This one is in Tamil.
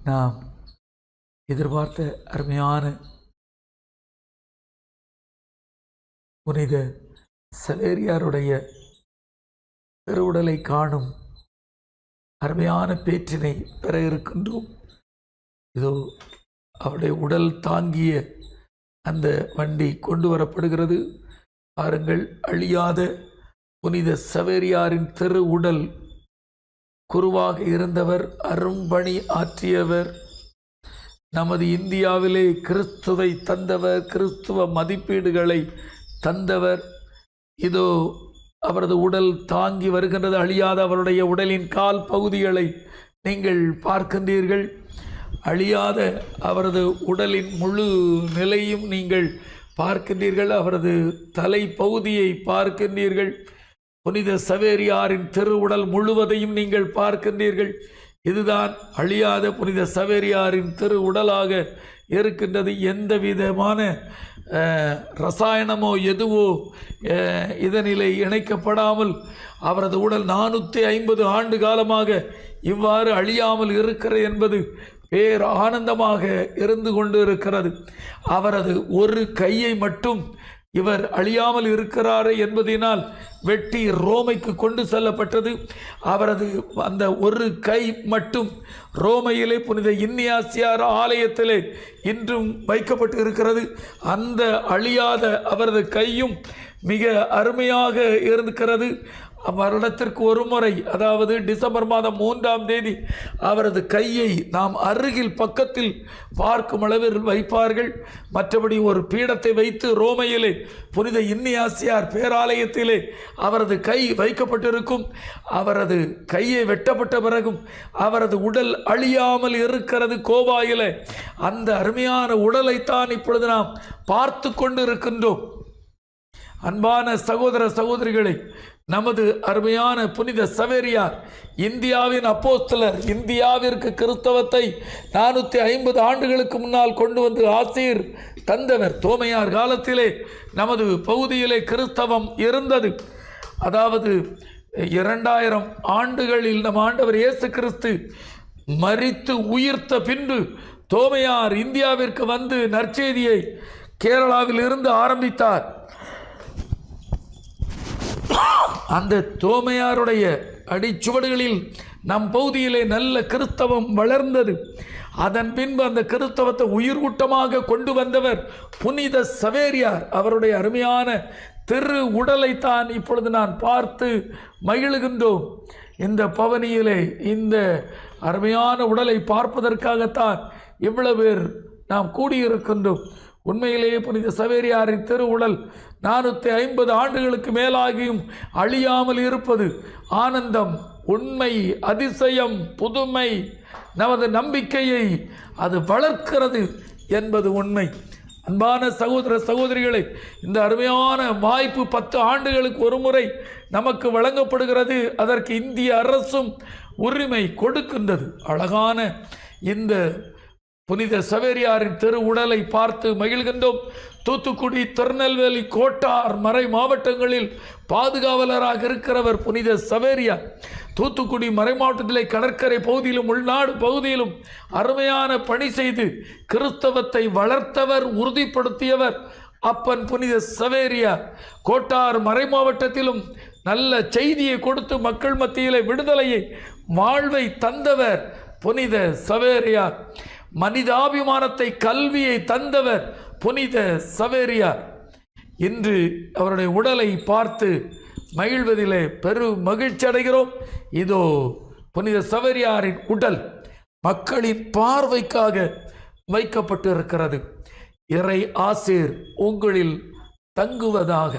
நாம் எதிர்பார்த்த அருமையான புனித சவேரியாருடைய திருவுடலை காணும் அருமையான பேற்றினை பெற இருக்கின்றோம். இதோ அவருடைய உடல் தாங்கிய அந்த வண்டி கொண்டு வரப்படுகிறது. பாருங்கள், அழியாத புனித சவேரியாரின் திரு உடல். குருவாக இருந்தவர், அரும்பணி ஆற்றியவர், நமது இந்தியாவிலே கிறிஸ்துவை தந்தவர், கிறிஸ்துவ மதிப்பீடுகளை தந்தவர். இதோ அவரது உடல் தாங்கி வருகின்றது. அழியாத அவருடைய உடலின் கால் பகுதிகளை நீங்கள் பார்க்கின்றீர்கள். அழியாத அவரது உடலின் முழு நிலையும் நீங்கள் பார்க்கின்றீர்கள். அவரது தலை பகுதியை பார்க்கின்றீர்கள். புனித சவேரியாரின் திருவுடல் முழுவதையும் நீங்கள் பார்க்கின்றீர்கள். இதுதான் அழியாத புனித சவேரியாரின் திருவுடலாக இருக்கின்றது. எந்த விதமான ரசாயனமோ எதுவோ இதனிலே இணைக்கப்படாமல் அவரது உடல் 450 ஆண்டு காலமாக இவ்வாறு அழியாமல் இருக்கிறது என்பது பேர் ஆனந்தமாக இருந்து கொண்டு இருக்கிறது. அவரது ஒரு கையை மட்டும் இவர் அழியாமல் இருக்கிறார் என்பதனால் வெட்டி ரோமைக்கு கொண்டு செல்லப்பட்டது. அவரது அந்த ஒரு கை மட்டும் ரோமையிலே புனித இன்னியாசியார் ஆலயத்திலே இன்றும் வைக்கப்பட்டு இருக்கிறது. அந்த அழியாத அவரது கையும் மிக அருமையாக இருக்கிறது. வருடத்திற்கு ஒரு முறை, அதாவது டிசம்பர் மாதம் 3ஆம் தேதி அவரது கையை நாம் அருகில் பக்கத்தில் பார்க்கும் அளவில் வைப்பார்கள். மற்றபடி ஒரு பீடத்தை வைத்து ரோமையிலே புனித இன்னியாசியார் பேராலயத்திலே அவரது கை வைக்கப்பட்டிருக்கும். அவரது கையை வெட்டப்பட்ட பிறகும் அவரது உடல் அழியாமல் இருக்கிறது கோவாயிலே. அந்த அருமையான உடலைத்தான் இப்பொழுது நாம் பார்த்து கொண்டு இருக்கின்றோம். அன்பான சகோதர சகோதரிகளை, நமது அருமையான புனித சவேரியார் இந்தியாவின் அப்போஸ்தலர். இந்தியாவிற்கு கிறிஸ்தவத்தை 450 ஆண்டுகளுக்கு முன்னால் கொண்டு வந்து ஆசீர் தந்தவர். தோமையார் காலத்திலே நமது பகுதியிலே கிறிஸ்தவம் இருந்தது. அதாவது 2000 ஆண்டுகளில் நம் ஆண்டவர் இயேசு கிறிஸ்து மரித்து உயிர்த்த பின்பு தோமையார் இந்தியாவிற்கு வந்து நற்செய்தியை கேரளாவில் இருந்து ஆரம்பித்தார். அந்த தோமையாருடைய அடிச்சுவடுகளில் நம் பகுதியிலே நல்ல கிறிஸ்தவம் வளர்ந்தது. அதன் பின்பு அந்த கிறிஸ்தவத்தை உயிர்கூட்டமாக கொண்டு வந்தவர் புனித சவேரியார். அவருடைய அருமையான திரு உடலைத்தான் இப்பொழுது நான் பார்த்து மகிழ்கின்றோம். இந்த பவனியிலே இந்த அருமையான உடலை பார்ப்பதற்காகத்தான் இவ்வளவு பேர் நாம் கூடியிருக்கின்றோம். உண்மையிலேயே புனித சவேரியாரின் திருவுடல் 450 ஆண்டுகளுக்கு மேலாகியும் அழியாமல் இருப்பது ஆனந்தம், உண்மை, அதிசயம், புதுமை. நமது நம்பிக்கையை அது வளர்க்கிறது என்பது உண்மை. அன்பான சகோதர சகோதரிகளை, இந்த அருமையான வாய்ப்பு 10 ஆண்டுகளுக்கு ஒரு முறை நமக்கு வழங்கப்படுகிறது. அதற்கு இந்திய அரசும் உரிமை கொடுக்கின்றது. அழகான இந்த புனித சவேரியாரின் திரு உடலை பார்த்து மகிழ்கின்றோம். தூத்துக்குடி, திருநெல்வேலி, கோட்டார் மறை மாவட்டங்களில் பாதுகாவலராக இருக்கிறவர் புனித சவேரியார். தூத்துக்குடி மறை மாவட்டத்திலே கடற்கரை பகுதியிலும் உள்நாடு பகுதியிலும் அருமையான பணி செய்து கிறிஸ்தவத்தை வளர்த்தவர், உறுதிப்படுத்தியவர் அப்பன் புனித சவேரியார். கோட்டார் மறை மாவட்டத்திலும் நல்ல செய்தியை கொடுத்து மக்கள் மத்தியிலே விடுதலையை, வாழ்வை தந்தவர் புனித சவேரியார். மனிதாபிமானத்தை, கல்வியை தந்தவர் புனித சவேரியார். இன்று அவருடைய உடலை பார்த்து மகிழ்வதிலே பெரும் மகிழ்ச்சி அடைகிறோம். இதோ புனித சவேரியாரின் உடல் மக்களின் பார்வைக்காக வைக்கப்பட்டு இருக்கிறது. இறை ஆசீர் உங்களில் தங்குவதாக.